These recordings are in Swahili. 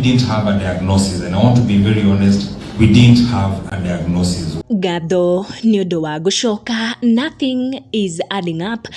didn't have a diagnosis, and I want to be very honest, we didn't have a diagnosis. Gatho ni undu wa gucoka, nothing is adding up.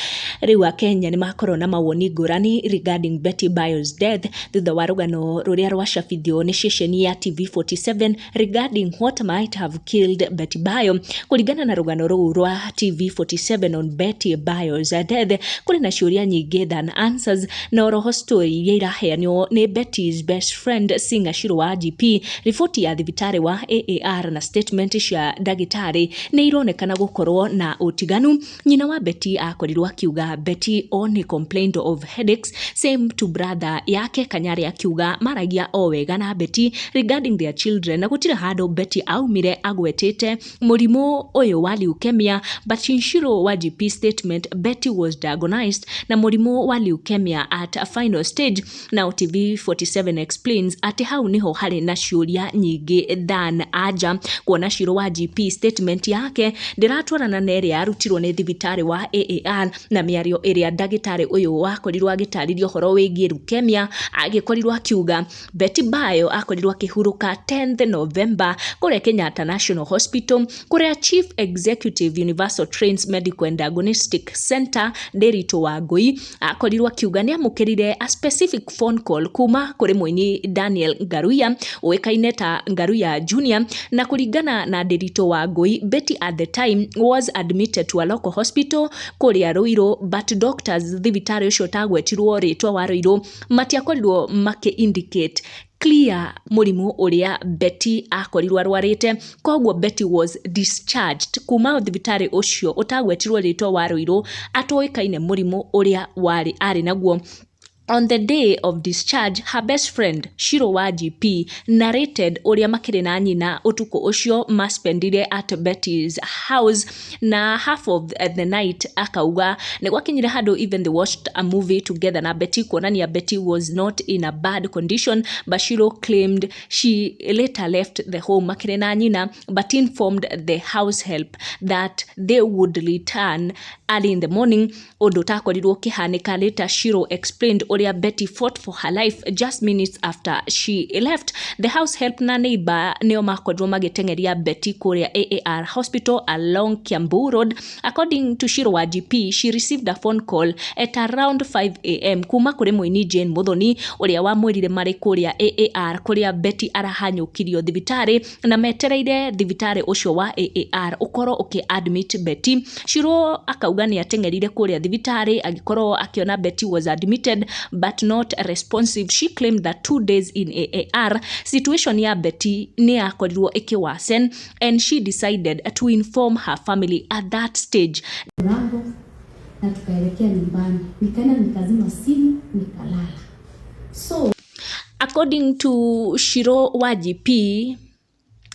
Riu Kenya ni makorwo na mawoni ngurani regarding Betty Bayo's death thutha wa rugano ruria rwacabithio ni ceceni ya TV47 regarding what might have killed Betty Bayo. Kuringana na rugano ruu rwa TV47 on Betty Bayo's death, kuri na ciuria nyingi than answers, na oroho story iria iraheanio ni Betty's best friend singer Shiru wa GP. Ripoti ya thibitari wa AAR na statement cia ndagitari ni ironekana gukorwo na utiganu. Nyina wa Betty akorirwo akiuga Betty only complained of headaches, same to brother yake Kanyari akiuga maragia o wega na Betty regarding their children, na gutire hado Betty aumire agwetete murimu uyu wa leukemia, but in Shiru wa GP statement Betty was diagnosed na murimu wa leukemia at a final stage. Now TV47 explains ati hau niho hari na ciuria nyingi than aja, kuona Shiru wa GP statement yake ndiratwarana na iria arutirwo ni thibitari wa AAR na miario iria ndagitari uyu wakorirwo agitaririo horo wigie leukemia, agikorirwo akiuga Betty Bayo akorirwo akihuruka 10th November kure Kenyatta National Hospital, kure Chief Executive Universal Trains Medical and Diagnostic Center Derito wa Ngui akorirwo akiuga ni amukirire a specific phone call kuma kuri muini Daniel Ngaruya uikaine ta Ngaruya Junior, na kuringana na Derito wa Ngui, Betty at the time was admitted to a local hospital kuria Ruiru, but doctors thibitari ucio tagwetirwo ritwa wa Ruiru matiakorirwo make indicate clear murimu uria Betty akorirwo arwarite. Kogwo Betty was discharged kuma thibitari ucio utagwetirwo ritwa wa Ruiru atoikaine murimu uria wari ari naguo. On the day of discharge, her best friend Shiru wa GP narrated uria makire na nyina utuko ucio maspendire at Betty's house, na half of the night akauga ni gwakinyire hado even they watched a movie together na Betty, kuonania Betty was not in a bad condition, but Shiru claimed she later left the home makire na nyina, but informed the house help that they would return early in the morning. Undu takorirwo kihanika later, Shiru explained uria Betty fought for her life just minutes after she left. The house help na neighbor neo makorirwo magitengeria Betty kuria AAR hospital along Kiambu Road. According to Shiru wa GP, she received a phone call at around 5 a.m. kuma kuri muini Jane Muthoni uria wamwirire mari kuria AAR kuria Betty arahanyukirio thibitari na metereire thibitari ucio wa AAR ukoro uki-admit Betty. Shiru akauga ni atengerire kuria thibitari agikorwo akiona Betty was admitted but not responsive. She claimed that 2 days in AAR, situation ya Betty ni akorirwo ikiwasen, and she decided to inform her family at that stage. Na tukaelekea nyumbani, nikaenda nikazima simu nikalala. So according to Shiru wa GP,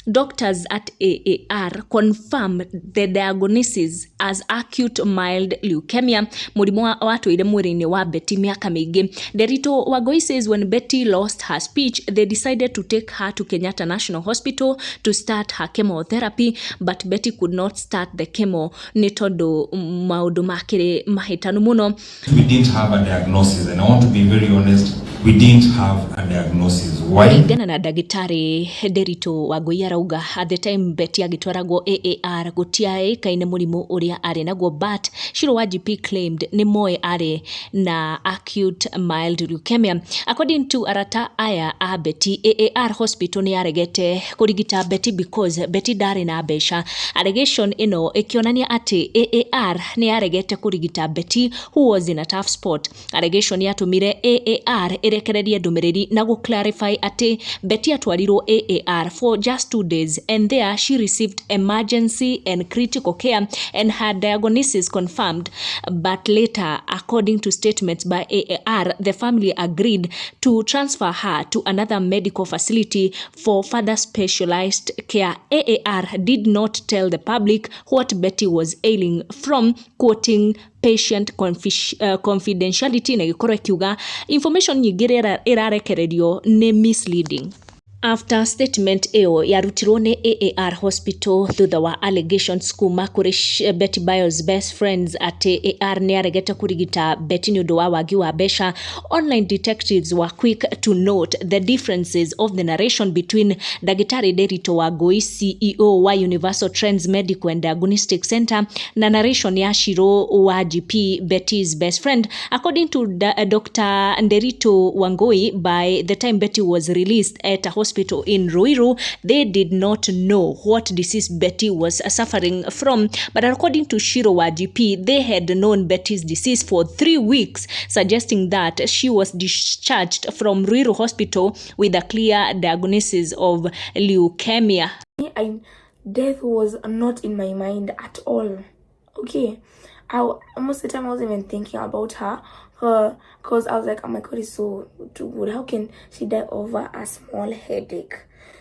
doctors at AAR confirmed the diagnosis as acute mild leukemia, murimu wa watwire mwiri-ini wa Betty miaka mingi. Derito wa Ngui says when Betty lost her speech, they decided to take her to Kenyatta National Hospital to start her chemotherapy, but Betty could not start the chemo ni tondu maundu makire mahitanu muno. We didn't have a diagnosis, and I want to be very honest, we didn't have a diagnosis. Why? Kuringana na ndagitari Derito wa Ngui arauga at the time Betty agitwaragwo AAR gutiaikaine murimu uria ari naguo, but Shiru wa GP claimed ni moe ari na acute mild leukemia. According to arata aya a Betty, AAR hospital ni aregete kurigita Betty because Betty dari na besha. Allegation ino ikionania ati AAR ni aregete kurigita Betty who was in a tough spot. Allegation yatumire AAR irekererie ndumiriri na go clarify ati Betty atwarirwo AAR for just 2 days, and there she received emergency and critical care and her diagnosis confirmed. But later, according to statements by AAR, the family agreed to transfer her to another medical facility for further specialized care. AAR did not tell the public what Betty was ailing from, quoting patient confidentiality na gikorwo kiuga information nyingĩ irarekererio ni misleading. After statement eo yarutirwo ni AAR hospital thutha wa allegations kuma kuri Betty Bayo's best friends ati AAR ni aregete kurigita Betty ni undu wa wagi wa besha, online detectives were quick to note the differences of the narration between Dagitari Derito Wangui, CEO wa Universal Trends Medical and Diagnostic Center, na narration ya Shiru wa GP, Betty's best friend. According to Dr. Derito Wangui, by the time Betty was released at a hospital in Ruiru, they did not know what disease Betty was suffering from. But according to Shiru wa GP, they had known Betty's disease for 3 weeks, suggesting that she was discharged from Ruiru Hospital with a clear diagnosis of leukemia. Death was not in my mind at all. Okay, most of the time I wasn't even thinking about her, because I was like, oh my God, it's so too good. How can she die over a small headache?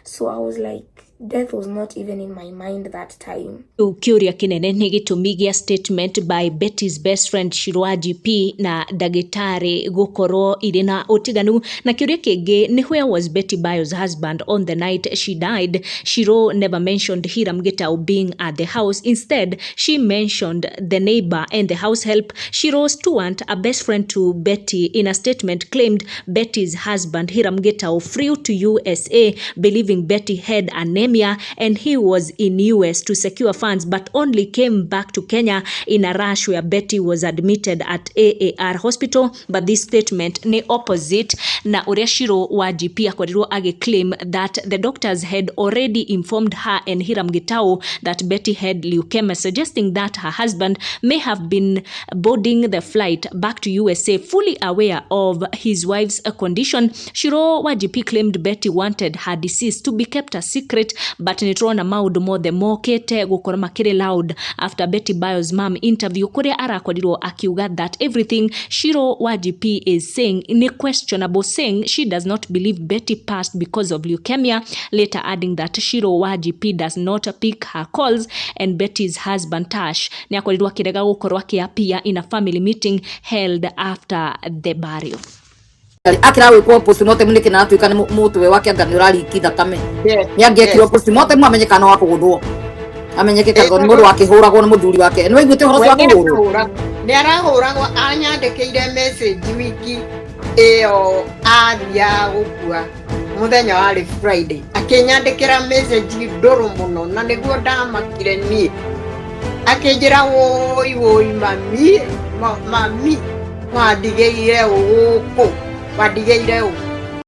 So I was like, death was not even in my mind that time. Kiuria kinene ni gitumi gia statement by Betty's best friend Shiru wa GP na Dagitari gukorwo iri na utiganu. Na kiuria kingi ni where was Betty Bayo's husband on the night she died. Shiru never mentioned Hiram Gitau being at the house. Instead, she mentioned the neighbor and the house help. Shiru Stewart, a best friend to Betty, in a statement claimed Betty's husband Hiram Gitau flew to USA believing Betty had anemia and he was in US to secure funds, but only came back to Kenya in a rush where Betty was admitted at AAR hospital. But this statement ni opposite, na uria Shiru wa GP akorirwo agiclaim that the doctors had already informed her and Hiram Gitau that Betty had leukemia, suggesting that her husband may have been boarding the flight back to USA fully aware of his wife's condition. Shiru wa GP claimed Betty wanted her disease to be kept a secret, but nitrona maundu mothe mokete gukora makiri loud after Betty Bayo's mom interview kuria arakorirwo akiuga that everything Shiru wa GP is saying ni questionable, saying she does not believe Betty passed because of leukemia, later adding that Shiru wa GP does not pick her calls and Betty's husband Tash ni akorirwo akirega gukorwo akiapia in a family meeting held after the burial. Akira kwa postmortem ni kina tuika ni mutwe wake anga ni urari kithakame ni angekirwo postmortem amenyekana wa kugudwo amenyekeka ni mundu wake huragwo ni muthuri wake ni waiguite horo wa kugudwo ni arahuragwo anyandikiire message wiki iyo athia gukua muthenya wari Friday akinyandikira message nduru muno na niguo ndamakire ni akinjira woi mami wandigeire uku wandigeire uku